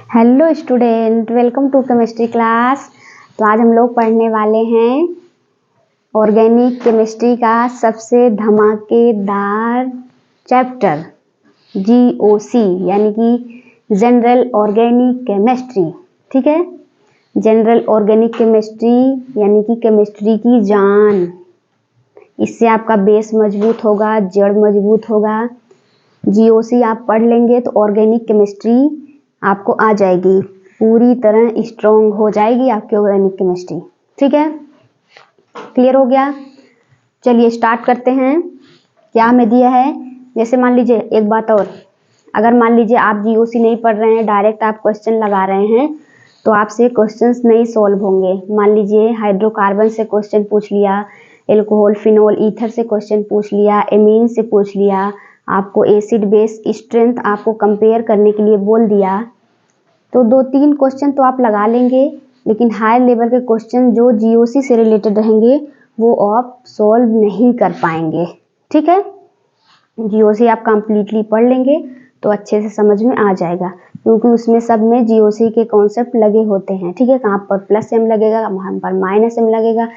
Hello student, welcome to chemistry class. तो आज हम लोग पढ़ने वाले हैं ऑर्गेनिक केमिस्ट्री का सबसे धमाकेदार चैप्टर जीओसी यानी कि जनरल ऑर्गेनिक केमिस्ट्री। ठीक है, जनरल ऑर्गेनिक केमिस्ट्री यानी कि केमिस्ट्री की जान। इससे आपका बेस मजबूत होगा, जड़ मजबूत होगा। जीओसी आप पढ़ लेंगे तो ऑर्गेनिक केमिस्ट्री आपको आ जाएगी, पूरी तरह स्ट्रॉन्ग हो जाएगी आपकी ऑर्गेनिक केमिस्ट्री। ठीक है, क्लियर हो गया। चलिए स्टार्ट करते हैं। क्या हमें दिया है, जैसे मान लीजिए एक बात और, अगर मान लीजिए आप जीओसी नहीं पढ़ रहे हैं, डायरेक्ट आप क्वेश्चन लगा रहे हैं, तो आपसे क्वेश्चंस नहीं सॉल्व होंगे। मान लीजिए हाइड्रोकार्बन से क्वेश्चन पूछ लिया, एल्कोहल, फिनोल, ईथर से क्वेश्चन पूछ लिया, एमीन से पूछ लिया, आपको एसिड बेस स्ट्रेंथ आपको कंपेयर करने के लिए बोल दिया, तो 2-3 क्वेश्चन तो आप लगा लेंगे, लेकिन हाई लेवल के क्वेश्चन जो जीओसी से रिलेटेड रहेंगे वो आप सॉल्व नहीं कर पाएंगे। ठीक है, जीओसी आप कंप्लीटली पढ़ लेंगे तो अच्छे से समझ में आ जाएगा, क्योंकि उसमें सब में जीओसी के कॉन्सेप्ट लगे होते हैं। ठीक है, कहाँ पर प्लस एम लगेगा, कहाँ पर माइनस एम लगेगा,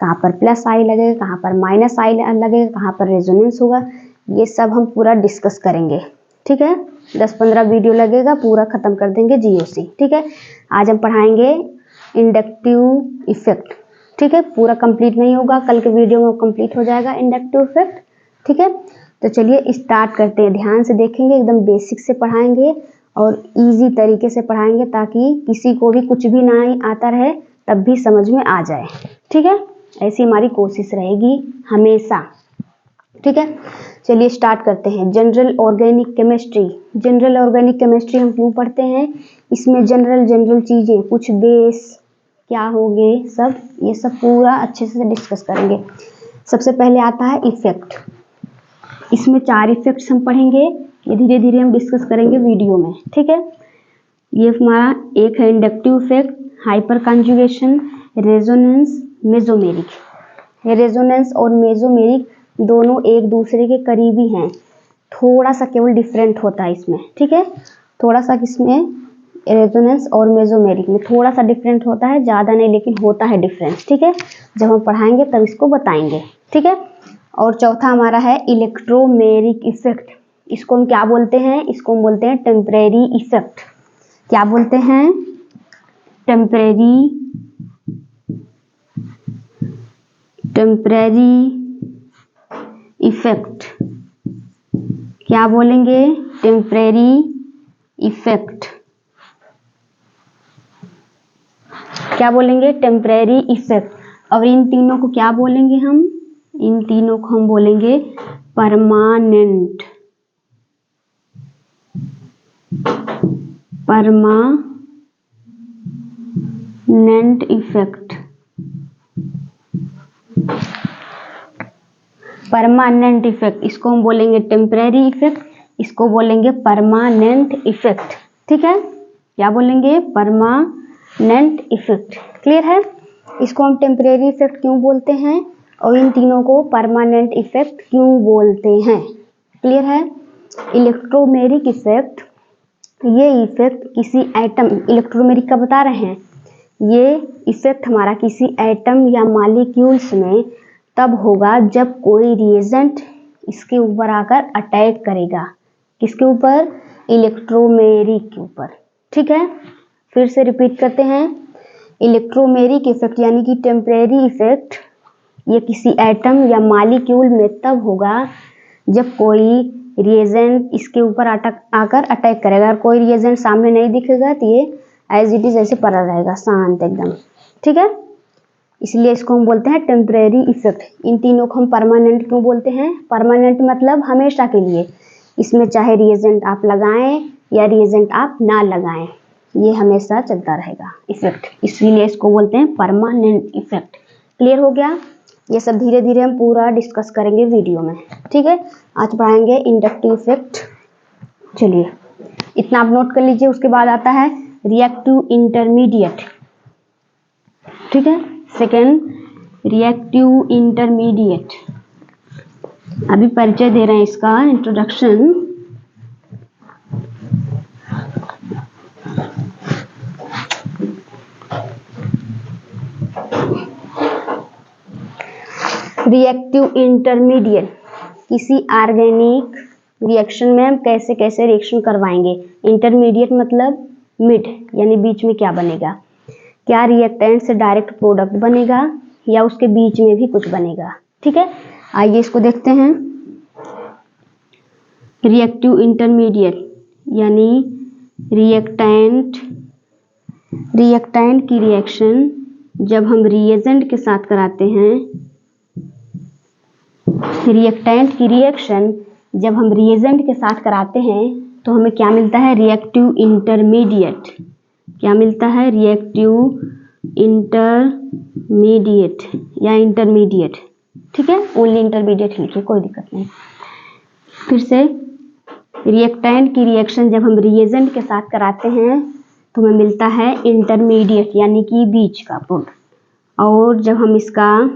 कहाँ पर प्लस आई लगेगा, कहाँ पर माइनस आई लगेगा, कहाँ पर रेजोनेंस होगा, ये सब हम पूरा डिस्कस करेंगे। ठीक है, 10-15 वीडियो लगेगा, पूरा खत्म कर देंगे जीओसी। ठीक है, आज हम पढ़ाएंगे इंडक्टिव इफेक्ट। ठीक है, पूरा कंप्लीट नहीं होगा, कल के वीडियो में कंप्लीट हो जाएगा इंडक्टिव इफेक्ट। ठीक है, तो चलिए स्टार्ट करते हैं। ध्यान से देखेंगे, एकदम बेसिक से पढ़ाएंगे और इजी तरीके से पढ़ाएंगे, ताकि किसी को भी कुछ भी ना आता रहे तब भी समझ में आ जाए। ठीक है, ऐसी हमारी कोशिश रहेगी हमेशा। ठीक है, चलिए स्टार्ट करते हैं। General organic chemistry. General organic chemistry हम क्यों पढ़ते हैं, इसमें जनरल चीज़ें, कुछ बेस क्या होंगे, सब ये सब पूरा अच्छे से डिस्कस करेंगे। सबसे पहले आता है इफेक्ट। इसमें 4 इफेक्ट्स हम पढ़ेंगे, ये धीरे धीरे हम डिस्कस करेंगे वीडियो में। ठीक है, ये हमारा एक है inductive effect, hyper conjugation, resonance, mesomeric. Resonance और मेसोमेरिक दोनों एक दूसरे के करीबी हैं, थोड़ा सा केवल डिफरेंट होता है इसमें। ठीक है, थोड़ा सा इसमें रेजोनेंस और मेसोमेरिक में थोड़ा सा डिफरेंट होता है, ज़्यादा नहीं लेकिन होता है डिफरेंस। ठीक है, जब हम पढ़ाएंगे तब इसको बताएंगे। ठीक है, और चौथा हमारा है इलेक्ट्रोमेरिक इफेक्ट। इसको हम क्या बोलते हैं, इसको हम बोलते हैं टेम्परेरी इफेक्ट। क्या बोलते हैं, टेम्परेरी इफेक्ट। क्या बोलेंगे, टेम्परेरी इफेक्ट। क्या बोलेंगे, टेम्परेरी इफेक्ट। और इन तीनों को क्या बोलेंगे हम, इन तीनों को हम बोलेंगे परमानेंट इफेक्ट। परमानेंट इफेक्ट, इसको हम बोलेंगे टेम्परेरी इफेक्ट, इसको बोलेंगे परमानेंट इफेक्ट। ठीक है, क्या बोलेंगे, परमानेंट इफेक्ट। क्लियर है, इसको हम टेम्परेरी इफेक्ट क्यों बोलते हैं और इन तीनों को परमानेंट इफेक्ट क्यों बोलते हैं। क्लियर है, इलेक्ट्रोमेरिक इफेक्ट, ये इफेक्ट किसी एटम, इलेक्ट्रोमेरिक का बता रहे हैं, ये इफेक्ट हमारा किसी एटम या मॉलिक्यूल्स में तब होगा जब कोई रिएजेंट इसके ऊपर आकर अटैक करेगा। किसके ऊपर, इलेक्ट्रोमेरिक के ऊपर। ठीक है, फिर से रिपीट करते हैं, इलेक्ट्रोमेरिक इफेक्ट यानी कि टेम्परेरी इफेक्ट, ये किसी एटम या मॉलिक्यूल में तब होगा जब कोई रिएजेंट इसके ऊपर आकर अटैक करेगा। और कोई रिएजेंट सामने नहीं दिखेगा तो ये एज इट इज ऐसे पड़ा रहेगा, शांत एकदम। ठीक है, इसलिए इसको हम बोलते हैं टेम्परेरी इफेक्ट। इन तीनों को हम परमानेंट क्यों बोलते हैं, परमानेंट मतलब हमेशा के लिए, इसमें चाहे रिएजेंट आप लगाएं या रिएजेंट आप ना लगाएं, ये हमेशा चलता रहेगा इफेक्ट, इसलिए इसको बोलते हैं परमानेंट इफेक्ट। क्लियर हो गया, ये सब धीरे धीरे हम पूरा डिस्कस करेंगे वीडियो में। ठीक है, आज पढ़ाएंगे इंडक्टिव इफेक्ट। चलिए इतना आप नोट कर लीजिए। उसके बाद आता है रिएक्टिव इंटरमीडिएट। ठीक है, सेकेंड रिएक्टिव इंटरमीडिएट, अभी परिचय दे रहे हैं इसका, इंट्रोडक्शन। रिएक्टिव इंटरमीडिएट, किसी ऑर्गेनिक रिएक्शन में हम कैसे कैसे रिएक्शन करवाएंगे। इंटरमीडिएट मतलब मिड, यानी बीच में क्या बनेगा, क्या रिएक्टेंट से डायरेक्ट प्रोडक्ट बनेगा या उसके बीच में भी कुछ बनेगा। ठीक है, आइए इसको देखते हैं। रिएक्टिव इंटरमीडिएट यानी रिएक्टेंट की रिएक्शन जब हम रिएजेंट के साथ कराते हैं, रिएक्टेंट की रिएक्शन जब हम रिएजेंट के साथ कराते हैं तो हमें क्या मिलता है, रिएक्टिव इंटरमीडिएट। क्या मिलता है, रिएक्टिव इंटरमीडिएट या इंटरमीडिएट। ठीक है, ओनली इंटरमीडिएट लिखिए, कोई दिक्कत नहीं। फिर से, रिएक्टेंट की रिएक्शन जब हम रिएजेंट के साथ कराते हैं तो हमें मिलता है इंटरमीडिएट यानी कि बीच का प्रोडक्ट। और जब हम इसका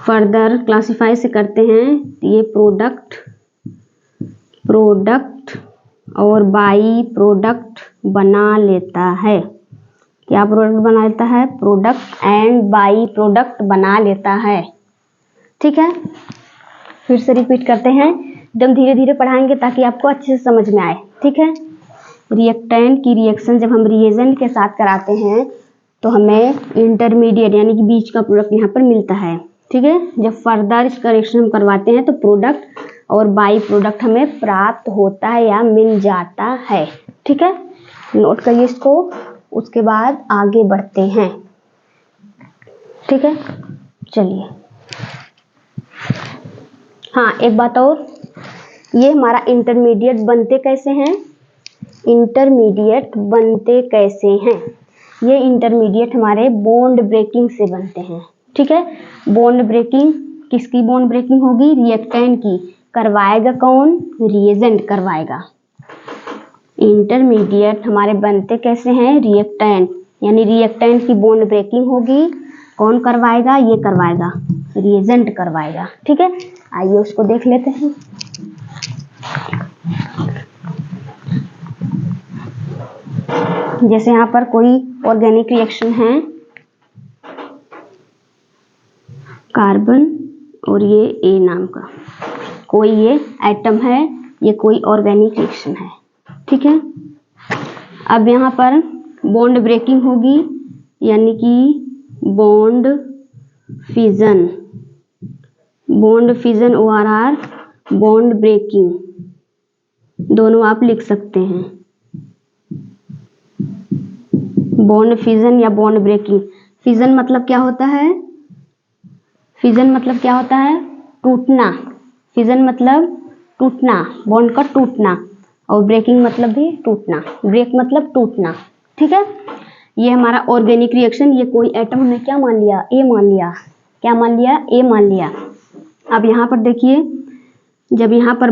फर्दर क्लासिफाई से करते हैं तो ये प्रोडक्ट और बाई प्रोडक्ट बना लेता है। क्या प्रोडक्ट बना लेता है, प्रोडक्ट एंड बाई प्रोडक्ट बना लेता है। ठीक है, फिर से रिपीट करते हैं, एकदम धीरे धीरे पढ़ाएंगे ताकि आपको अच्छे से समझ में आए। ठीक है, रिएक्टेंट की रिएक्शन जब हम रिएजेंट के साथ कराते हैं तो हमें इंटरमीडिएट यानी कि बीच का प्रोडक्ट यहाँ पर मिलता है। ठीक है, जब फर्दर इसका रिएक्शन हम करवाते हैं तो प्रोडक्ट और बाई प्रोडक्ट हमें प्राप्त होता है या मिल जाता है। ठीक है, नोट करिए इसको, उसके बाद आगे बढ़ते हैं। ठीक है, चलिए। हाँ, एक बात और, ये हमारा इंटरमीडिएट बनते कैसे हैं, इंटरमीडिएट बनते कैसे हैं, ये इंटरमीडिएट हमारे बॉन्ड ब्रेकिंग से बनते हैं। ठीक है, बॉन्ड ब्रेकिंग, किसकी बॉन्ड ब्रेकिंग होगी, रिएक्टेंट की। करवाएगा कौन, रिएजेंट करवाएगा। इंटरमीडिएट हमारे बनते कैसे हैं, रिएक्टेंट, यानी रिएक्टेंट की बॉन्ड ब्रेकिंग होगी। कौन करवाएगा, ये करवाएगा, रिएजेंट करवाएगा। ठीक है, आइए उसको देख लेते हैं। जैसे यहाँ पर कोई ऑर्गेनिक रिएक्शन है, कार्बन और ये ए नाम का कोई ये एटम है, ये कोई ऑर्गेनिक रिएक्शन है। ठीक है, अब यहाँ पर बॉन्ड ब्रेकिंग होगी यानी कि bond fission, ORR bond breaking, दोनों आप लिख सकते हैं। बॉन्ड फिजन या बॉन्ड ब्रेकिंग। फिजन मतलब क्या होता है, फिजन मतलब क्या होता है, टूटना। फिजन मतलब टूटना, बॉन्ड का टूटना, और ब्रेकिंग मतलब भी टूटना, ब्रेक मतलब टूटना। ठीक है, ये हमारा ऑर्गेनिक रिएक्शन, ये कोई एटम ने क्या मान लिया, ए मान लिया। क्या मान लिया, ए मान लिया। अब यहाँ पर देखिए, जब यहाँ पर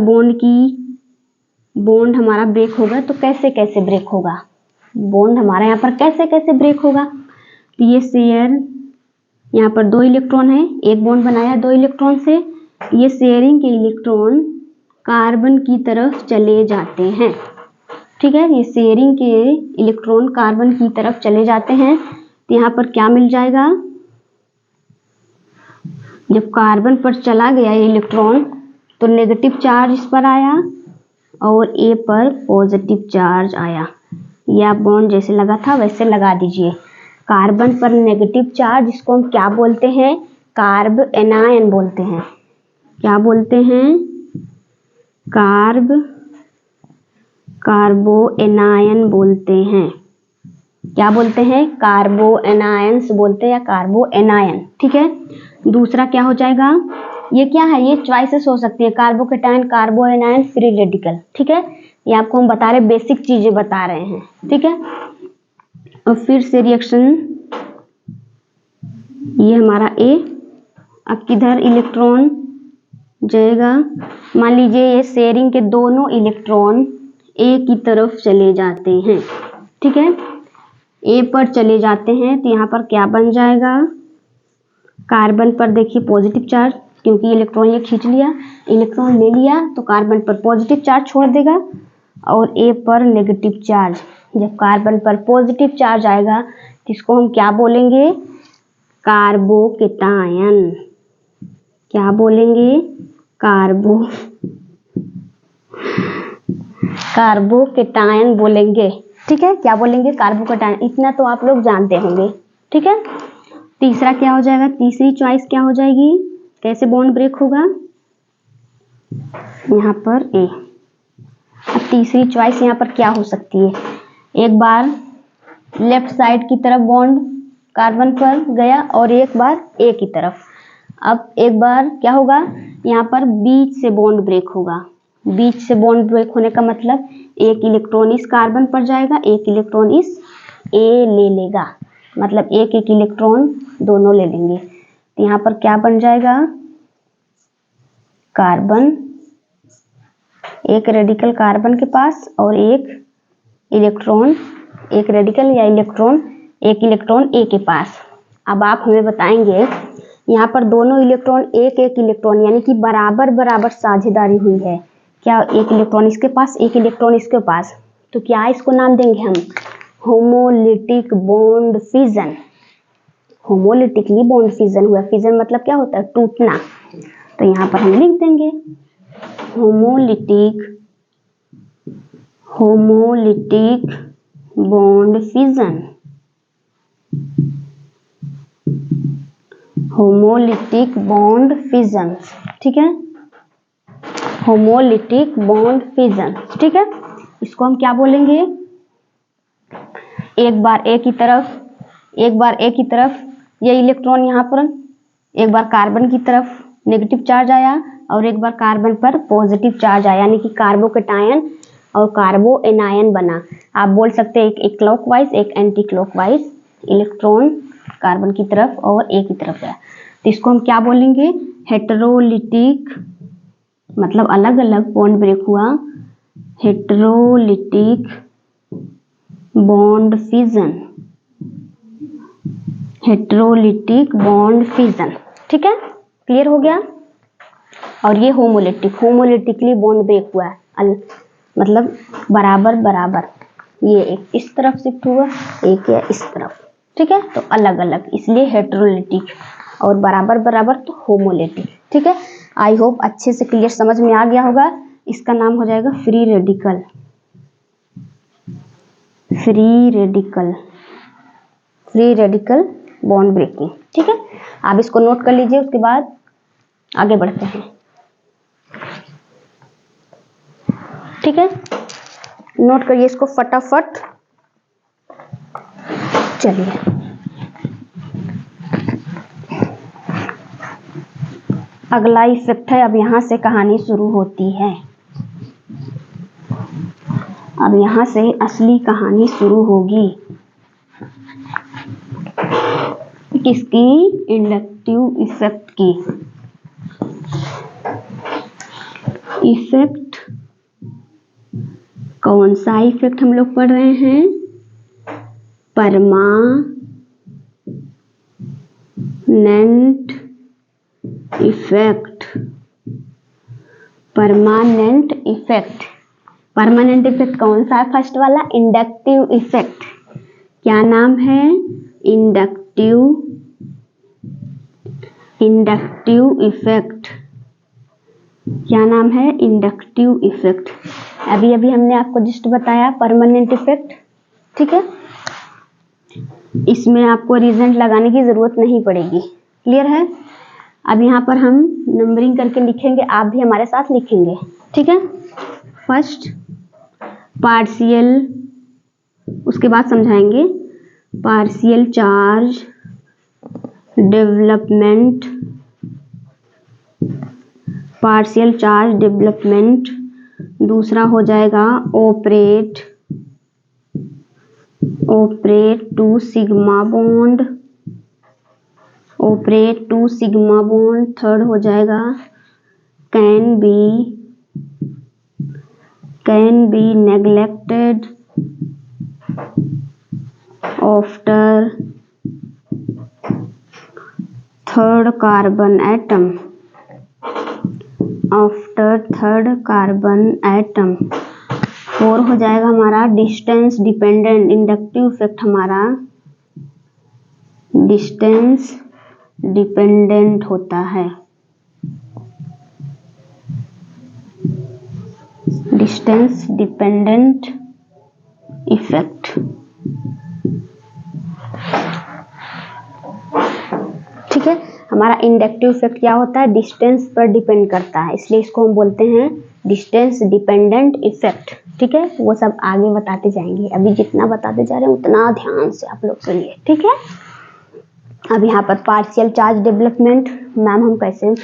बॉन्ड हमारा ब्रेक होगा तो कैसे कैसे ब्रेक होगा, बॉन्ड हमारा यहाँ पर कैसे कैसे ब्रेक होगा। तो ये शेयर, यहाँ पर 2 इलेक्ट्रॉन है, एक बॉन्ड बनाया 2 इलेक्ट्रॉन से, ये शेयरिंग के इलेक्ट्रॉन कार्बन की तरफ चले जाते हैं। ठीक है, ये शेयरिंग के इलेक्ट्रॉन कार्बन की तरफ चले जाते हैं। तो यहाँ पर क्या मिल जाएगा, जब कार्बन पर चला गया ये इलेक्ट्रॉन तो नेगेटिव चार्ज इस पर आया और ए पर पॉजिटिव चार्ज आया। या बॉन्ड जैसे लगा था वैसे लगा दीजिए। कार्बन पर नेगेटिव चार्ज, इसको हम क्या बोलते हैं, कार्ब एनायन बोलते हैं। क्या बोलते हैं, कार्बो एनायन बोलते हैं। क्या बोलते हैं, कार्बो एनायंस बोलते हैं या कार्बो एनायन। ठीक है, दूसरा क्या हो जाएगा, ये क्या है, ये चॉइसेस हो सकती है, कार्बोकेटायन, कार्बो एनायन, फ्री रेडिकल। ठीक है, ये आपको हम बता रहे, बेसिक चीजें बता रहे हैं। ठीक है, और फिर से रिएक्शन, ये हमारा ए, अब किधर इलेक्ट्रॉन जाएगा, मान लीजिए ये शेयरिंग के दोनों इलेक्ट्रॉन ए की तरफ चले जाते हैं। ठीक है, ए पर चले जाते हैं तो यहाँ पर क्या बन जाएगा, कार्बन पर देखिए पॉजिटिव चार्ज, क्योंकि इलेक्ट्रॉन ये खींच लिया, इलेक्ट्रॉन ले लिया तो कार्बन पर पॉजिटिव चार्ज छोड़ देगा, और ए पर नेगेटिव चार्ज। जब कार्बन पर पॉजिटिव चार्ज आएगा तो इसको हम क्या बोलेंगे, कार्बोकेटायन। क्या बोलेंगे? कार्बोकेटायन बोलेंगे। ठीक है, क्या बोलेंगे? कार्बोकेटायन। इतना तो आप लोग जानते होंगे। ठीक है, तीसरा क्या हो जाएगा? तीसरी चॉइस क्या हो जाएगी? कैसे बॉन्ड ब्रेक होगा? यहाँ पर ए। अब तीसरी चॉइस यहाँ पर क्या हो सकती है? एक बार लेफ्ट साइड की तरफ बॉन्ड कार्बन पर गया और एक बार ए की तरफ। अब एक बार क्या होगा? यहाँ पर बीच से बॉन्ड ब्रेक होगा। बीच से बॉन्ड ब्रेक होने का मतलब एक इलेक्ट्रॉन इस कार्बन पर जाएगा, एक इलेक्ट्रॉन इस ए ले लेगा, मतलब एक एक इलेक्ट्रॉन दोनों ले लेंगे। तो यहाँ पर क्या बन जाएगा? कार्बन, एक रेडिकल कार्बन के पास और एक इलेक्ट्रॉन, एक रेडिकल या इलेक्ट्रॉन, एक इलेक्ट्रॉन ए के पास। अब आप हमें बताएंगे यहाँ पर दोनों इलेक्ट्रॉन एक एक इलेक्ट्रॉन यानी कि बराबर बराबर साझेदारी हुई है। क्या एक इलेक्ट्रॉन इसके पास, एक इलेक्ट्रॉन इसके पास, तो क्या इसको नाम देंगे हम? Homolytic bond fission. Homolytically bond fission हुआ। फिजन मतलब क्या होता है? टूटना। तो यहाँ पर हम लिख देंगे homolytic bond fission. Homolytic bond fission. ठीक है, होमोलिटिक बॉन्ड फिजन। ठीक है, इसको हम क्या बोलेंगे? एक बार ए की तरफ ये इलेक्ट्रॉन यहाँ पर एक बार कार्बन की तरफ नेगेटिव चार्ज आया और एक बार कार्बन पर पॉजिटिव चार्ज आया, यानी कि कार्बोकेटायन और कार्बो एनायन बना। आप बोल सकते हैं एक क्लॉकवाइज एक एंटी क्लॉकवाइज इलेक्ट्रॉन कार्बन की तरफ और ए की तरफ गया। तो इसको हम क्या बोलेंगे? हेटेरोलिटिक, मतलब अलग अलग बॉन्ड ब्रेक हुआ, heterolytic bond fission. Heterolytic bond fission. ठीक है, क्लियर हो गया? और ये होमोलिटिकली बॉन्ड ब्रेक हुआ है, मतलब बराबर बराबर, ये एक इस तरफ शिफ्ट हुआ, एक है इस तरफ। ठीक है, तो अलग अलग, इसलिए हेटेरोलिटिक, और बराबर बराबर तो होमोलिटिक। ठीक है, आई होप अच्छे से क्लियर समझ में आ गया होगा। इसका नाम हो जाएगा free radical. Free radical bond breaking. ठीक है, आप इसको नोट कर लीजिए, उसके बाद आगे बढ़ते हैं। ठीक है, नोट करिए इसको फटाफट। चलिए, अगला इफेक्ट है। अब यहाँ से कहानी शुरू होती है। अब यहाँ से असली कहानी शुरू होगी। किसकी? इंडक्टिव इफेक्ट की। इफेक्ट, कौन सा इफेक्ट हम लोग पढ़ रहे हैं? Permanent effect. Permanent effect. Permanent effect कौन सा है? फर्स्ट वाला इंडक्टिव इफेक्ट। क्या नाम है? Inductive effect. क्या नाम है? Inductive effect. अभी अभी हमने आपको जस्ट बताया परमानेंट इफेक्ट। ठीक है, इसमें आपको रीजन लगाने की जरूरत नहीं पड़ेगी। क्लियर है? अब यहाँ पर हम नंबरिंग करके लिखेंगे, आप भी हमारे साथ लिखेंगे। ठीक है, फर्स्ट पार्शियल, उसके बाद समझाएंगे partial charge development. Partial charge development. दूसरा हो जाएगा operate to sigma bond. Operate to sigma bond. Third हो जाएगा can be neglected after third carbon atom. Four हो जाएगा हमारा डिस्टेंस डिपेंडेंट इंडक्टिव इफेक्ट। हमारा डिस्टेंस डिपेंडेंट होता है, डिस्टेंस डिपेंडेंट इफेक्ट। ठीक है, हमारा इंडक्टिव इफेक्ट क्या होता है, डिस्टेंस पर डिपेंड करता है, इसलिए इसको हम बोलते हैं डिस्टेंस डिपेंडेंट इफेक्ट। ठीक है, वो सब आगे बताते जाएंगे, अभी जितना बताते जा रहे हैं उतना ध्यान से आप लोग सुनिए। ठीक है, अब यहाँ पर पार्शियल चार्ज डेवलपमेंट मैम हम कैसे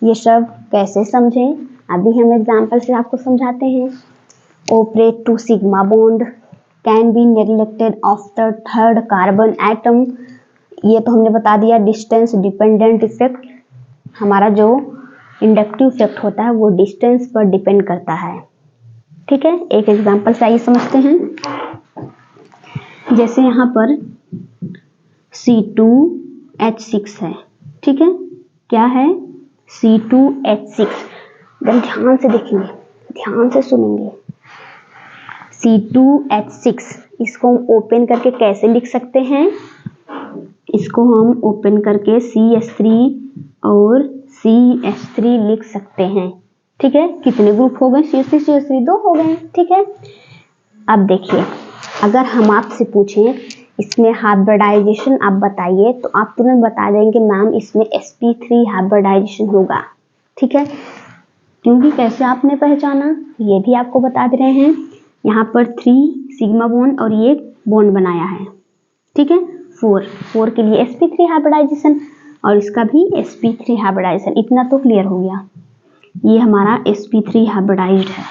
ये सब कैसे समझें, अभी हम एग्जाम्पल से आपको समझाते हैं। Operate to sigma bond can be neglected of the third carbon atom, ये तो हमने बता दिया। डिस्टेंस डिपेंडेंट इफेक्ट, हमारा जो इंडक्टिव इफेक्ट होता है वो डिस्टेंस पर डिपेंड करता है। ठीक है, एक एग्जांपल से आइए समझते हैं। जैसे यहाँ पर C2H6 है। ठीक है, क्या है, C2H6, एकदम ध्यान से देखेंगे, ध्यान से सुनेंगे। C2H6, इसको हम ओपन करके कैसे लिख सकते हैं, इसको हम ओपन करके CH3 और CH3 लिख सकते हैं। ठीक है, कितने ग्रुप हो गए, CH3 2 हो गए। ठीक है, अब देखिए, अगर हम आपसे पूछें इसमें हाइब्रिडाइजेशन आप बताइए, तो आप तुरंत बता देंगे मैम इसमें sp3 हाइब्रिडाइजेशन होगा। ठीक है, क्योंकि कैसे आपने पहचाना ये भी आपको बता दे रहे हैं। यहाँ पर 3 सिग्मा बॉन्ड और ये बॉन्ड बनाया है। ठीक है, 4 के लिए sp3 हाइब्रिडाइजेशन और इसका भी sp3 हाइब्रिडाइजेशन, इतना तो क्लियर हो गया। ये हमारा sp3 हाइब्रिडाइज्ड है।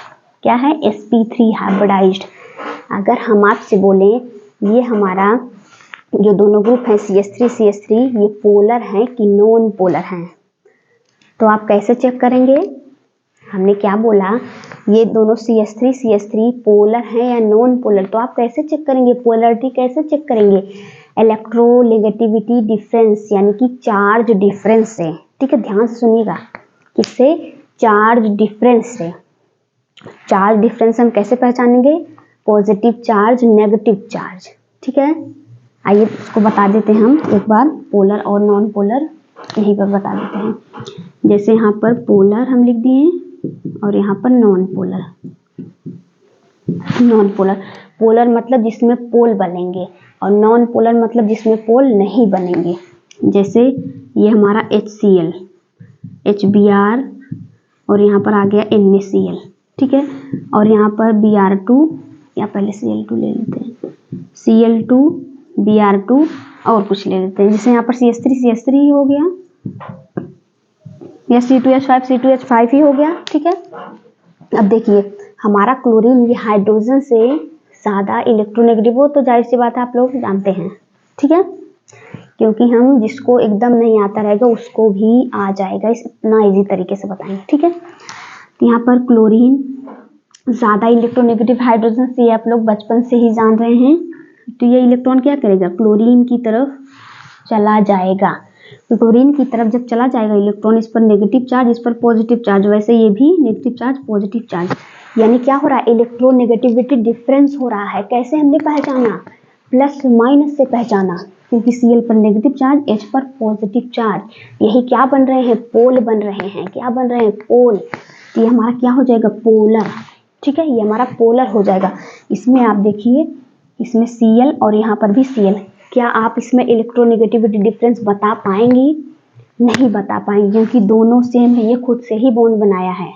क्या है, sp3 हाइब्रिडाइज्ड। अगर हम आपसे बोले ये हमारा जो दोनों ग्रुप है CH3 ये पोलर हैं कि नॉन पोलर हैं, तो आप कैसे चेक करेंगे, हमने क्या बोला, ये दोनों CH3 पोलर हैं या नॉन पोलर, तो आप कैसे चेक करेंगे, पोलरिटी कैसे चेक करेंगे, इलेक्ट्रोनेगेटिविटी डिफरेंस यानी कि चार्ज डिफरेंस से। ठीक है, ध्यान से सुनिएगा, किससे, चार्ज डिफरेंस से। चार्ज डिफरेंस हम कैसे पहचानेंगे, पॉजिटिव चार्ज नेगेटिव चार्ज। ठीक है, आइए इसको बता देते हैं हम एक बार, पोलर और नॉन पोलर यहीं पर बता देते हैं। जैसे यहाँ पर पोलर हम लिख दिए और यहाँ पर non polar. Non polar, polar मतलब जिसमें पोल बनेंगे और नॉन पोलर मतलब जिसमें पोल नहीं बनेंगे। जैसे ये हमारा HCl HBr और यहाँ पर आ गया NaCl। ठीक है, और यहाँ पर Br2 या पहले Cl2 ले लेते हैं, Cl2 Br2 और कुछ ले लेते हैं। जैसे यहाँ पर CH3 ही हो गया या C2H5 ही हो गया। ठीक है, अब देखिए हमारा क्लोरीन ये हाइड्रोजन से ज़्यादा इलेक्ट्रोनेगेटिव हो, तो जाहिर सी बात है आप लोग जानते हैं। ठीक है, क्योंकि हम जिसको एकदम नहीं आता रहेगा उसको भी आ जाएगा, इतना इजी तरीके से बताएंगे। ठीक है, तो यहाँ पर क्लोरीन ज़्यादा इलेक्ट्रोनेगेटिव हाइड्रोजन से, आप लोग बचपन से ही जान रहे हैं। तो ये इलेक्ट्रॉन क्या करेगा, क्लोरीन की तरफ चला जाएगा। तो क्लोरीन की तरफ जब चला जाएगा इलेक्ट्रॉन, इस पर नेगेटिव चार्ज इस पर पॉजिटिव चार्ज, वैसे ये भी नेगेटिव चार्ज पॉजिटिव चार्ज, यानी क्या हो रहा है, इलेक्ट्रोनेगेटिविटी डिफरेंस हो रहा है। कैसे हमने पहचाना, प्लस माइनस से पहचाना, क्योंकि Cl पर नेगेटिव चार्ज, H पर पॉजिटिव चार्ज, यही क्या बन रहे हैं, पोल बन रहे हैं। क्या बन रहे हैं, पोल। तो ये हमारा क्या हो जाएगा, पोलर। ठीक है, ये हमारा पोलर हो जाएगा। इसमें आप देखिए, इसमें Cl और यहाँ पर भी Cl, क्या आप इसमें इलेक्ट्रोनेगेटिविटी डिफरेंस बता पाएंगी, नहीं बता पाएंगे, क्योंकि दोनों सेम है, ये खुद से ही बॉन्ड बनाया है।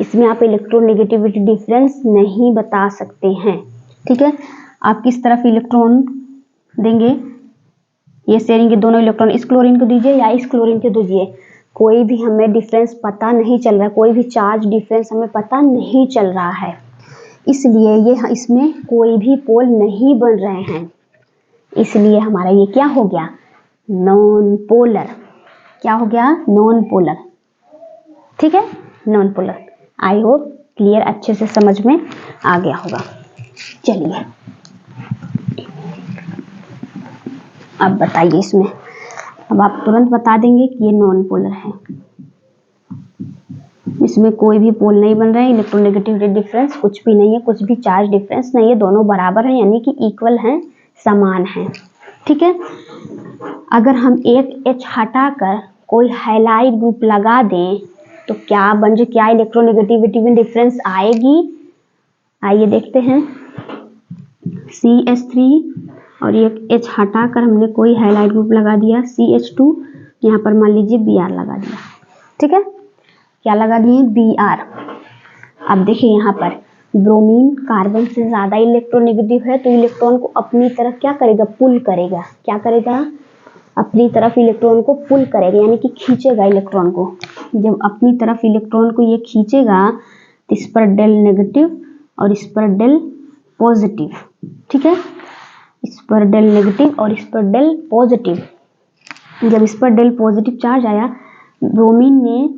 इसमें आप इलेक्ट्रोनेगेटिविटी डिफरेंस नहीं बता सकते हैं। ठीक है, आप किस तरफ इलेक्ट्रॉन देंगे, ये शेयरिंग के दोनों इलेक्ट्रॉन इस क्लोरीन को दीजिए या इस क्लोरीन को दीजिए, कोई भी हमें डिफरेंस पता नहीं चल रहा है, कोई भी चार्ज डिफरेंस हमें पता नहीं चल रहा है, इसलिए ये इसमें कोई भी पोल नहीं बन रहे हैं, इसलिए हमारा ये क्या हो गया, नॉन पोलर। क्या हो गया, नॉन पोलर। ठीक है, non polar. I hope clear, अच्छे से समझ में आ गया होगा। चलिए अब बताइए इसमें, अब आप तुरंत बता देंगे कि ये नॉन पोलर है, इसमें कोई भी पोल नहीं बन रहे हैं, इलेक्ट्रोनेगेटिविटी डिफरेंस कुछ भी नहीं है, कुछ भी चार्ज डिफरेंस नहीं है, दोनों बराबर हैं, यानी कि इक्वल हैं, समान हैं। ठीक है, अगर हम एक H हटाकर कोई हैलाइड ग्रुप लगा दें तो क्या इलेक्ट्रोनेगेटिविटी में डिफरेंस आएगी? आइए देखते हैं। CH3 और एक H हटाकर हमने कोई हैलाइड ग्रुप लगा दिया CH2, यहाँ पर मान लीजिए Br लगा दिया। ठीक है, क्या लगा दिए? Br। अब देखिए यहाँ पर ब्रोमीन कार्बन से ज्यादा इलेक्ट्रोनेगेटिव है तो इलेक्ट्रॉन को अपनी तरफ क्या करेगा? पुल करेगा। क्या करेगा? अपनी तरफ इलेक्ट्रॉन को पुल करेगा, यानी कि खींचेगा इलेक्ट्रॉन को। जब अपनी तरफ इलेक्ट्रॉन को ये खींचेगा तो इस पर डेल नेगेटिव और इस पर डेल पॉजिटिव। ठीक है, इस पर डेल नेगेटिव और इस पर डेल पॉजिटिव। जब इस पर डेल पॉजिटिव चार्ज आया, ब्रोमीन ने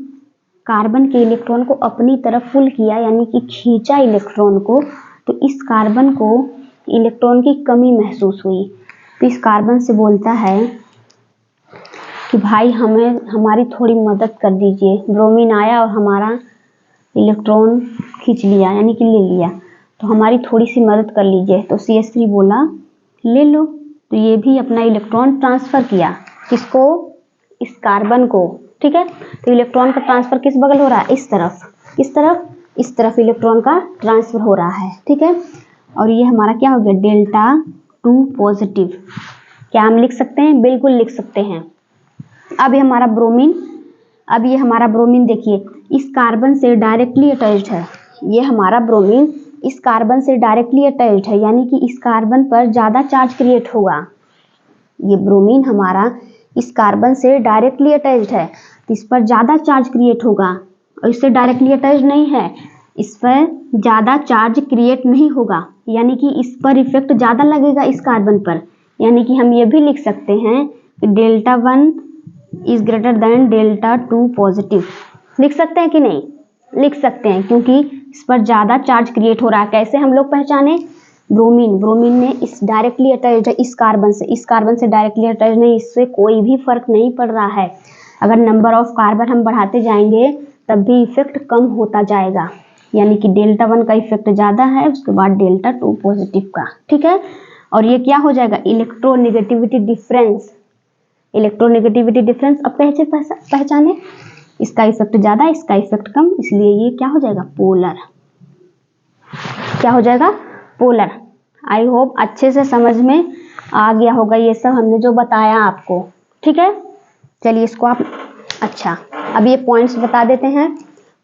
कार्बन के इलेक्ट्रॉन को अपनी तरफ पुल किया, यानी कि खींचा इलेक्ट्रॉन को, तो इस कार्बन को इलेक्ट्रॉन की कमी महसूस हुई। तो इस कार्बन से बोलता है कि भाई हमारी थोड़ी मदद कर दीजिए। ब्रोमीन आया और हमारा इलेक्ट्रॉन खींच लिया, यानी कि ले लिया, तो हमारी थोड़ी सी मदद कर लीजिए। तो CH3 बोला ले लो। तो ये भी अपना इलेक्ट्रॉन ट्रांसफर किया, किसको? इस कार्बन को। ठीक है, तो इलेक्ट्रॉन का ट्रांसफर किस बगल हो रहा है? इस तरफ। किस तरफ? इस तरफ इलेक्ट्रॉन का ट्रांसफर हो रहा है। ठीक है, और ये हमारा क्या हो गया? Delta 2 positive. क्या हम लिख सकते हैं? बिल्कुल लिख सकते हैं। अब ये हमारा ब्रोमीन देखिए इस कार्बन से डायरेक्टली अटैच्ड है। ये हमारा ब्रोमीन इस कार्बन से डायरेक्टली अटैच्ड है, यानी कि इस कार्बन पर ज्यादा चार्ज क्रिएट होगा। ये ब्रोमीन हमारा इस कार्बन से डायरेक्टली अटैच्ड है तो इस पर ज्यादा चार्ज क्रिएट होगा, और इससे डायरेक्टली अटैच्ड नहीं है, इस पर ज्यादा चार्ज क्रिएट नहीं होगा, यानी कि इस पर इफेक्ट ज्यादा लगेगा इस कार्बन पर। यानी कि हम ये भी लिख सकते हैं कि delta 1 is greater than delta 2 positive. लिख सकते हैं कि नहीं? लिख सकते हैं, क्योंकि इस पर ज्यादा चार्ज क्रिएट हो रहा है। कैसे हम लोग पहचाने? ब्रोमीन ने इस डायरेक्टली अटैच्ड है इस कार्बन से डायरेक्टली अटैच्ड नहीं, इससे कोई भी फर्क नहीं पड़ रहा है। अगर नंबर ऑफ कार्बन हम बढ़ाते जाएंगे तब भी इफेक्ट कम होता जाएगा, यानी कि डेल्टा 1 का इफेक्ट ज्यादा है, उसके बाद डेल्टा 2 पॉजिटिव का। ठीक है, और ये क्या हो जाएगा? Electronegativity difference. अब कैसे पहचाने? इसका इफेक्ट ज्यादा, इसका इफेक्ट कम, इसलिए ये क्या हो जाएगा? पोलर। क्या हो जाएगा? पोलर। आई होप अच्छे से समझ में आ गया होगा ये सब हमने जो बताया आपको। ठीक है, चलिए इसको आप अच्छा अब ये पॉइंट्स बता देते हैं।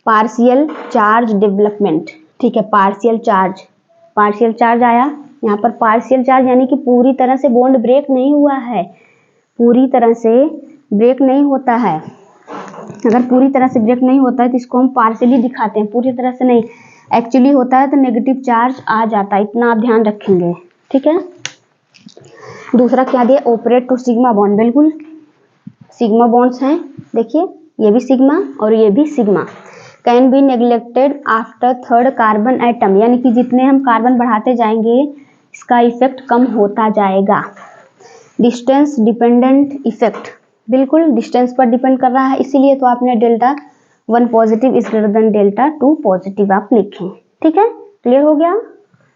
Partial charge development. ठीक है, पार्शियल चार्ज आया यहाँ पर। पार्शियल चार्ज यानी कि पूरी तरह से बॉन्ड ब्रेक नहीं हुआ है, पूरी तरह से ब्रेक नहीं होता है। अगर पूरी तरह से ब्रेक नहीं होता है तो इसको हम पार्शियली दिखाते हैं, पूरी तरह से नहीं। एक्चुअली होता है तो नेगेटिव चार्ज आ जाता है, इतना आप ध्यान रखेंगे। ठीक है, दूसरा क्या दिया? Operate to sigma bond. बिल्कुल सिग्मा बॉन्ड्स हैं, देखिए ये भी सिग्मा और ये भी sigma. Can be neglected after third carbon atom, यानी कि जितने हम कार्बन बढ़ाते जाएंगे इसका इफेक्ट कम होता जाएगा। डिस्टेंस डिपेंडेंट इफेक्ट, बिल्कुल डिस्टेंस पर डिपेंड कर रहा है, इसीलिए तो आपने delta 1 positive is greater than delta 2 positive आप लिखें। ठीक है, क्लियर हो गया?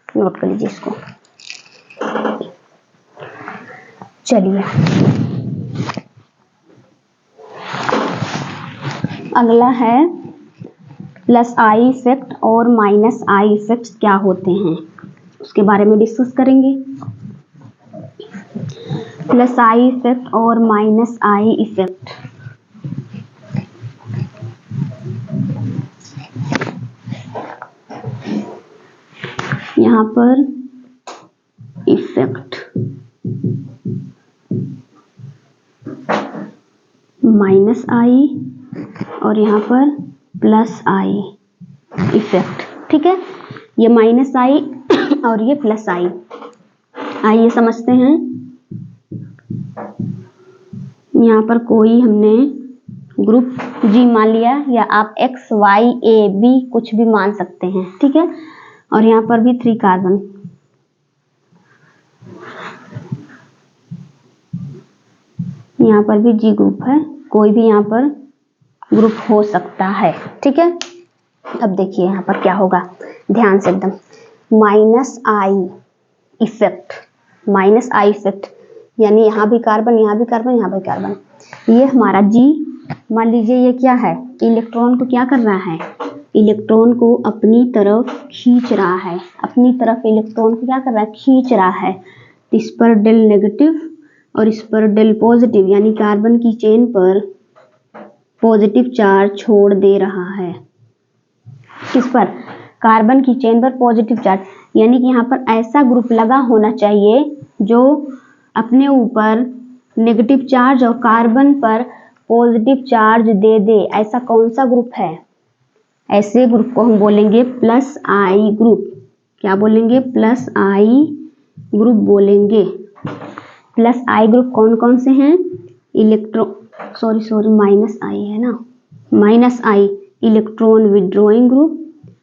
नोट कर लीजिए इसको। चलिए अगला है प्लस आई इफेक्ट और माइनस आई इफेक्ट क्या होते हैं, उसके बारे में डिस्कस करेंगे। प्लस आई इफेक्ट और माइनस आई इफेक्ट। यहाँ पर इफेक्ट माइनस आई और यहाँ पर प्लस आई इफेक्ट। ठीक है, ये माइनस आई और ये प्लस आई। आइए समझते हैं। यहाँ पर कोई हमने ग्रुप G मान लिया, या आप X Y A B कुछ भी मान सकते हैं। ठीक है, और यहाँ पर भी 3 कार्बन। यहाँ पर भी G ग्रुप है, कोई भी यहाँ पर ग्रुप हो सकता है। ठीक है, अब देखिए यहाँ पर क्या होगा, ध्यान से एकदम। माइनस आई इफेक्ट यानी यहाँ भी कार्बन, यहाँ भी कार्बन, यहाँ भी कार्बन। ये हमारा G, मान लीजिए ये क्या है, इलेक्ट्रॉन को क्या कर रहा है, इलेक्ट्रॉन को अपनी तरफ खींच रहा है, अपनी तरफ इलेक्ट्रॉन को क्या कर रहा है, खींच रहा है। इस पर डेल नेगेटिव और इस पर डेल पॉजिटिव, यानी कार्बन की चेन पर पॉजिटिव चार्ज छोड़ दे रहा है। किस पर, कार्बन की चेन पर पॉजिटिव चार्ज, यानी कि यहाँ पर ऐसा ग्रुप लगा होना चाहिए जो अपने ऊपर नेगेटिव चार्ज और कार्बन पर पॉजिटिव चार्ज दे दे। ऐसा कौन सा ग्रुप है, ऐसे ग्रुप को हम बोलेंगे प्लस आई ग्रुप। क्या बोलेंगे, प्लस आई ग्रुप बोलेंगे। प्लस आई ग्रुप कौन कौन से हैं, माइनस आई है ना, minus I electron withdrawing group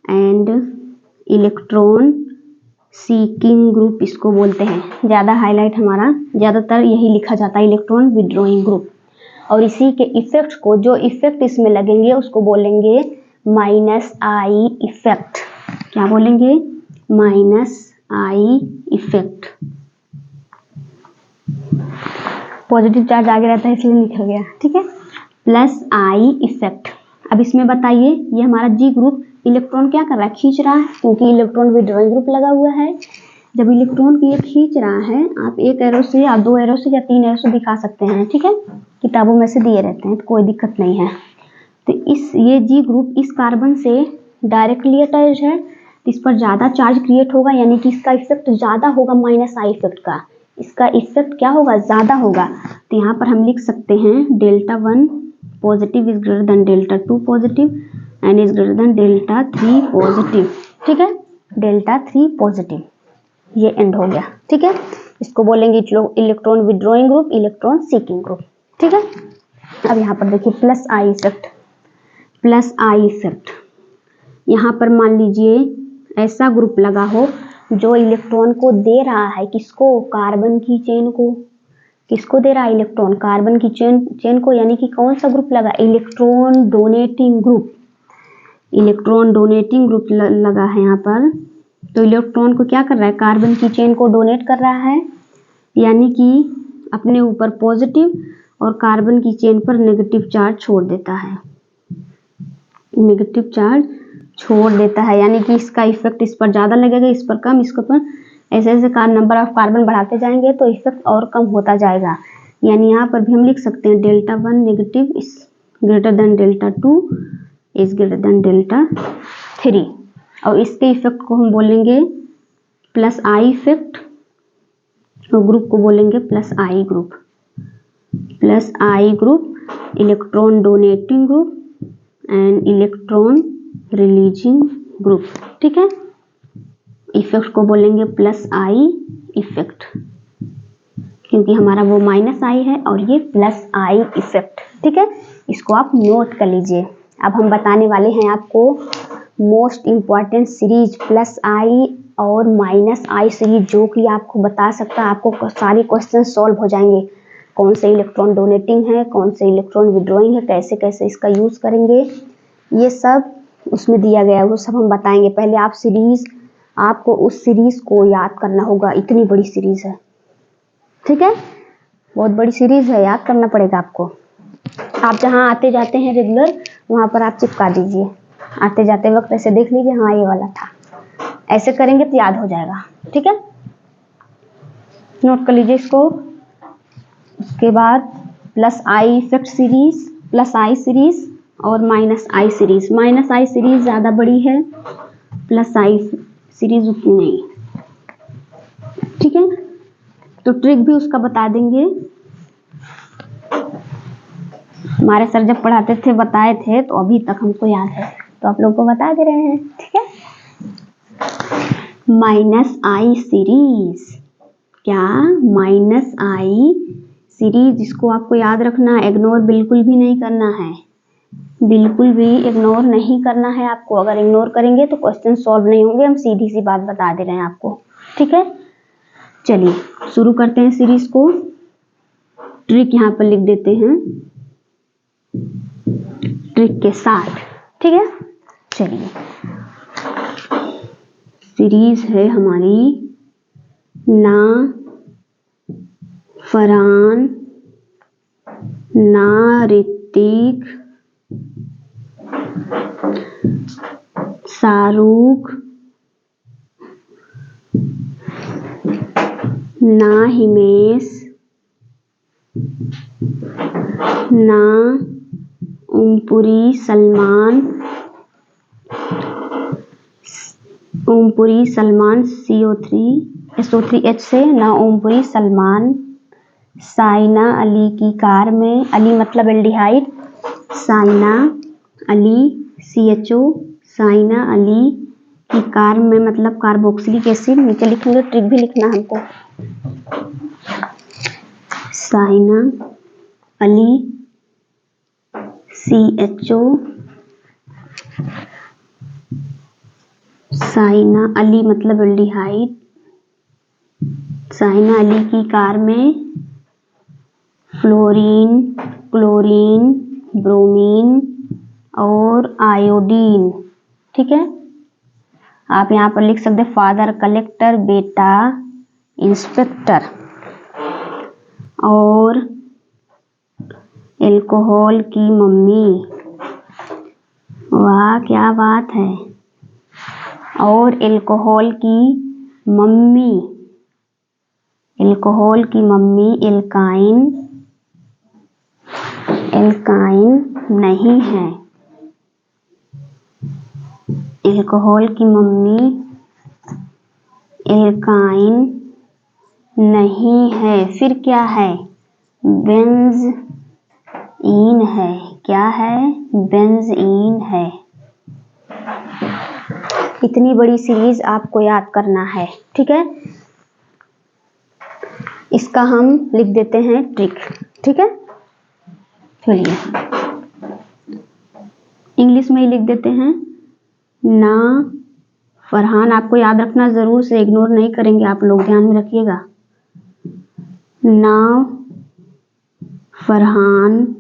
and electron seeking group इसको बोलते हैं। ज़्यादा हाईलाइट हमारा ज़्यादातर यही लिखा जाता है, इलेक्ट्रॉन विड्रॉइंग ग्रुप। और इसी के इफेक्ट को, जो इफेक्ट इसमें लगेंगे उसको बोलेंगे माइनस आई इफेक्ट। क्या बोलेंगे, minus I effect. Positive charge आगे रहता है इसलिए लिखा गया, ठीक है, प्लस आई इफेक्ट। अब इसमें बताइए, ये हमारा जी ग्रुप इलेक्ट्रॉन क्या कर रहा है, खींच रहा है, क्योंकि इलेक्ट्रॉन विड्रॉइंग ग्रुप लगा हुआ है। जब इलेक्ट्रॉन को ये खींच रहा है, आप एक एरो से या दो एरो से या तीन एरो से दिखा सकते हैं, ठीक है, किताबों में से दिए रहते हैं, तो कोई दिक्कत नहीं है। तो ये जी ग्रुप इस कार्बन से डायरेक्टली अटैच है, इस पर ज़्यादा चार्ज क्रिएट होगा, यानी कि इसका इफेक्ट ज़्यादा होगा माइनस आई इफेक्ट का, इसका इफेक्ट क्या होगा, ज़्यादा होगा। तो यहाँ पर हम लिख सकते हैं delta 1 positive is greater than delta 2 positive and is greater than delta 3 positive, ठीक है, डेल्टा 3 पॉजिटिव, ये एंड हो गया, ठीक है। इसको बोलेंगे electron withdrawing group, electron seeking group, ठीक है। अब यहाँ पर देखिए plus I effect, plus I effect. यहाँ पर मान लीजिए ऐसा ग्रुप लगा हो जो इलेक्ट्रॉन को दे रहा है, किसको, कार्बन की चेन को, किसको दे रहा है इलेक्ट्रॉन, कार्बन की चेन को, यानी कि कौन सा ग्रुप लगा, electron donating group, electron donating group लगा है यहाँ पर। तो इलेक्ट्रॉन को क्या कर रहा है, कार्बन की चेन को डोनेट कर रहा है, यानी कि अपने ऊपर पॉजिटिव और कार्बन की चेन पर नेगेटिव चार्ज छोड़ देता है, नेगेटिव चार्ज छोड़ देता है, यानी कि इसका इफेक्ट इस पर ज़्यादा लगेगा, इस पर कम, इसके पर ऐसे ऐसे नंबर ऑफ कार्बन बढ़ाते जाएंगे तो इफेक्ट और कम होता जाएगा। यानी यहाँ पर भी हम लिख सकते हैं delta 1 negative is greater than delta 2 is greater than delta 3, और इसके इफेक्ट को हम बोलेंगे प्लस आई इफेक्ट, और ग्रुप को बोलेंगे plus I group, plus I group, electron donating group and electron releasing group, ठीक है। इफेक्ट को बोलेंगे प्लस आई इफेक्ट, क्योंकि हमारा वो माइनस आई है और ये प्लस आई इफेक्ट, ठीक है। इसको आप नोट कर लीजिए। अब हम बताने वाले हैं आपको मोस्ट इम्पॉर्टेंट सीरीज प्लस आई और माइनस आई सीरीज, जो कि आपको बता सकता है, आपको सारे क्वेश्चन सॉल्व हो जाएंगे। कौन से इलेक्ट्रॉन डोनेटिंग है, कौन से इलेक्ट्रॉन विड्रॉइंग है, कैसे कैसे इसका यूज़ करेंगे, ये सब उसमें दिया गया है, वो सब हम बताएंगे। पहले आप सीरीज, आपको उस सीरीज को याद करना होगा, इतनी बड़ी सीरीज है, ठीक है, बहुत बड़ी सीरीज है, याद करना पड़ेगा आपको। आप जहाँ आते जाते हैं रेगुलर, वहाँ पर आप चिपका दीजिए, आते जाते वक्त ऐसे देख लीजिए, हाँ ये वाला था, ऐसे करेंगे तो याद हो जाएगा, ठीक है। नोट कर लीजिए इसको। उसके बाद plus I effect series, plus I series और माइनस आई सीरीज। माइनस आई सीरीज ज़्यादा बड़ी है, प्लस आई सीरीज उतनी नहीं, ठीक है। तो ट्रिक भी उसका बता देंगे, हमारे सर जब पढ़ाते थे बताए थे, तो अभी तक हमको याद है, तो आप लोग को बता दे रहे हैं, ठीक है। माइनस आई सीरीज, क्या, माइनस आई सीरीज, इसको आपको याद रखना, इग्नोर बिल्कुल भी नहीं करना है, बिल्कुल भी इग्नोर नहीं करना है आपको। अगर इग्नोर करेंगे तो क्वेश्चन सॉल्व नहीं होंगे, हम सीधी सी बात बता दे रहे हैं आपको, ठीक है। चलिए शुरू करते हैं सीरीज को। ट्रिक यहाँ पर लिख देते हैं ट्रिक के साथ, ठीक है। चलिए सीरीज है हमारी ना फरहान, ना ऋतिक, शाहरुख, ना हिमेश, ना ओमपुरी सलमान, ओमपुरी सलमान SO3H से, ना ओमपुरी सलमान, साइना अली की कार में, अली मतलब एल्डिहाइड, साइना अली CHO, साइना अली की कार में मतलब कार्बोक्सिलिक एसिड, नीचे लिखेंगे, ट्रिक भी लिखना हमको। साइना अली CHO, साइना अली मतलब एल्डिहाइड, साइना अली की कार में फ्लोरीन, क्लोरीन, ब्रोमीन और आयोडीन। ठीक है, आप यहाँ पर लिख सकते हैं फादर कलेक्टर, बेटा इंस्पेक्टर। और एल्कोहल की मम्मी, वाह क्या बात है। और एल्कोहल की मम्मी, एल्कोहल की मम्मी एल्काइन, एल्काइन नहीं है। एल्कोहल की मम्मी एल्काइन नहीं है। फिर क्या है? बेंजीन है। क्या है? बेंजीन है। इतनी बड़ी सीरीज आपको याद करना है, ठीक है। इसका हम लिख देते हैं ट्रिक, ठीक है। चलिए इंग्लिश में ही लिख देते हैं। ना फरहान, आपको याद रखना, जरूर से इग्नोर नहीं करेंगे आप लोग, ध्यान में रखिएगा। ना फरहान,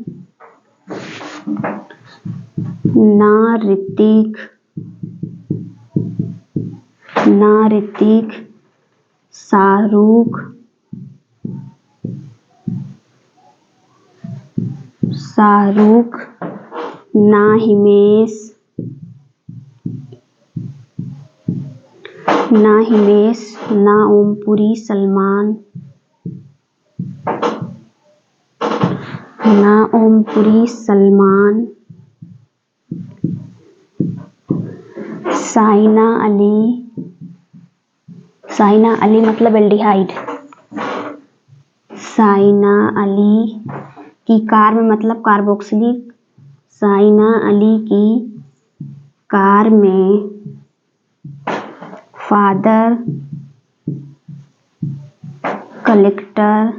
ना ऋतिक, ना ऋतिक, शाहरुख, शाहरुख, ना हिमेश, ना हिमेश, ना ओमपुरी सलमान, ना ओमपुरी सलमान, साइना अली, साइना अली मतलब एल्डिहाइड, साइना अली की कार में मतलब कार्बोक्सिलिक, साइना अली की कार में फादर कलेक्टर,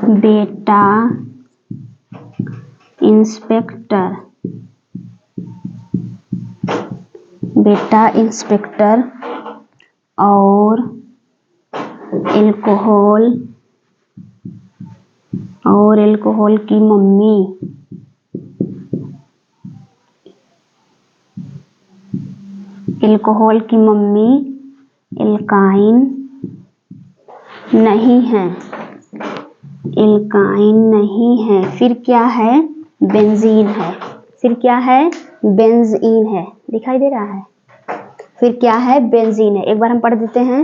बेटा इंस्पेक्टर, बेटा इंस्पेक्टर, और एल्कोहल, और एल्कोहल की मम्मी, एल्कोहल की मम्मी एल्काइन नहीं है, एल्काइन नहीं है। फिर क्या है? बेंजीन है। फिर क्या है? बेंजीन है। दिखाई दे रहा है? फिर क्या है? बेंजीन है। एक बार हम पढ़ देते हैं,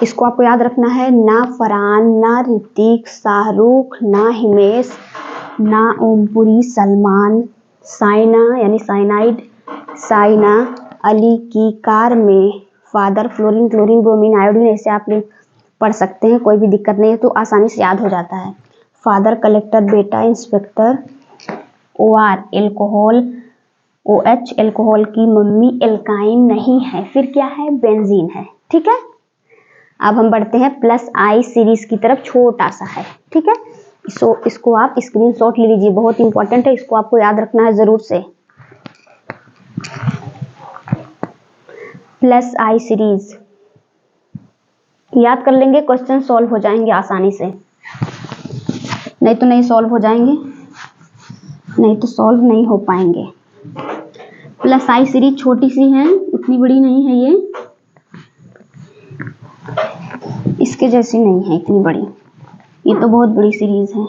इसको आपको याद रखना है। ना फरहान, ना ऋतिक, शाहरुख, ना हिमेश, ना ओमपुरी सलमान, साइना यानी साइनाइड, साइना अली की कार में father fluorine, chlorine, bromine, iodine. ऐसे आप पढ़ सकते हैं, कोई भी दिक्कत नहीं है, तो आसानी से याद हो जाता है। फादर कलेक्टर, बेटा inspector, OR alcohol, OH alcohol की मम्मी एल्काइन नहीं है। फिर क्या है? बेंजीन है। ठीक है, अब हम बढ़ते हैं +I सीरीज की तरफ। छोटा सा है, ठीक है। इसको आप स्क्रीनशॉट ले लीजिए, बहुत इंपॉर्टेंट है, इसको आपको याद रखना है जरूर से। +I सीरीज याद कर लेंगे, क्वेश्चन सॉल्व हो जाएंगे आसानी से। नहीं तो नहीं सॉल्व हो जाएंगे, नहीं तो सॉल्व नहीं हो पाएंगे। +I सीरीज छोटी सी है, इतनी बड़ी नहीं है ये। इसके जैसी नहीं है इतनी बड़ी, ये तो बहुत बड़ी सीरीज है।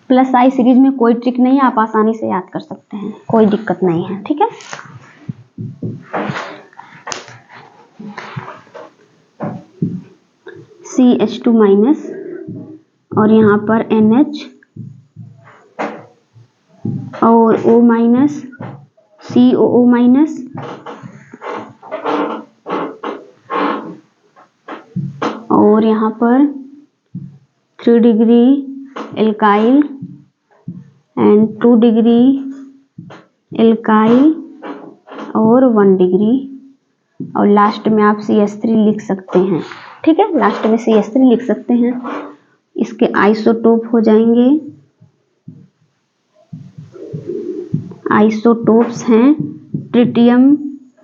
प्लस आई सीरीज में कोई ट्रिक नहीं है, आप आसानी से याद कर सकते हैं, कोई दिक्कत नहीं है, ठीक है। CH2 माइनस और यहाँ पर NH और O माइनस, COO माइनस और यहाँ पर 3 degree alkyl and 2 degree alkyl और 1 डिग्री, और लास्ट में आप CH3 लिख सकते हैं, ठीक है। लास्ट में CH3 लिख सकते हैं। इसके आइसोटोप हो जाएंगे, आइसोटोप्स हैं tritium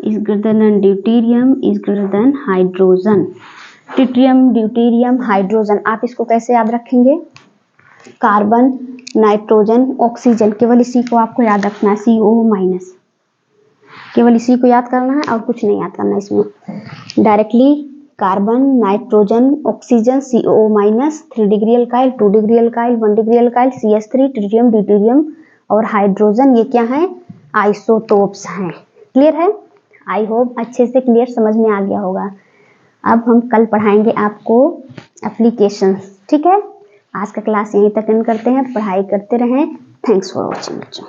is greater than deuterium is greater than hydrogen. Tritium, deuterium, hydrogen, आप इसको कैसे याद रखेंगे? कार्बन, नाइट्रोजन, ऑक्सीजन, केवल इसी को आपको याद रखना है, CO माइनस, केवल इसी को याद करना है और कुछ नहीं याद करना है इसमें। Directly carbon, nitrogen, oxygen, CO minus, 3 degree alkyl, 2 degree alkyl, 1 degree alkyl, CH3, tritium, deuterium और हाइड्रोजन, ये क्या है? आइसोटोप्स हैं। क्लियर है? आई होप अच्छे से क्लियर समझ में आ गया होगा। अब हम कल पढ़ाएंगे आपको एप्लीकेशंस, ठीक है। आज का क्लास यहीं तक एंड करते हैं, पढ़ाई करते रहें। थैंक्स फॉर वॉचिंग बच्चों।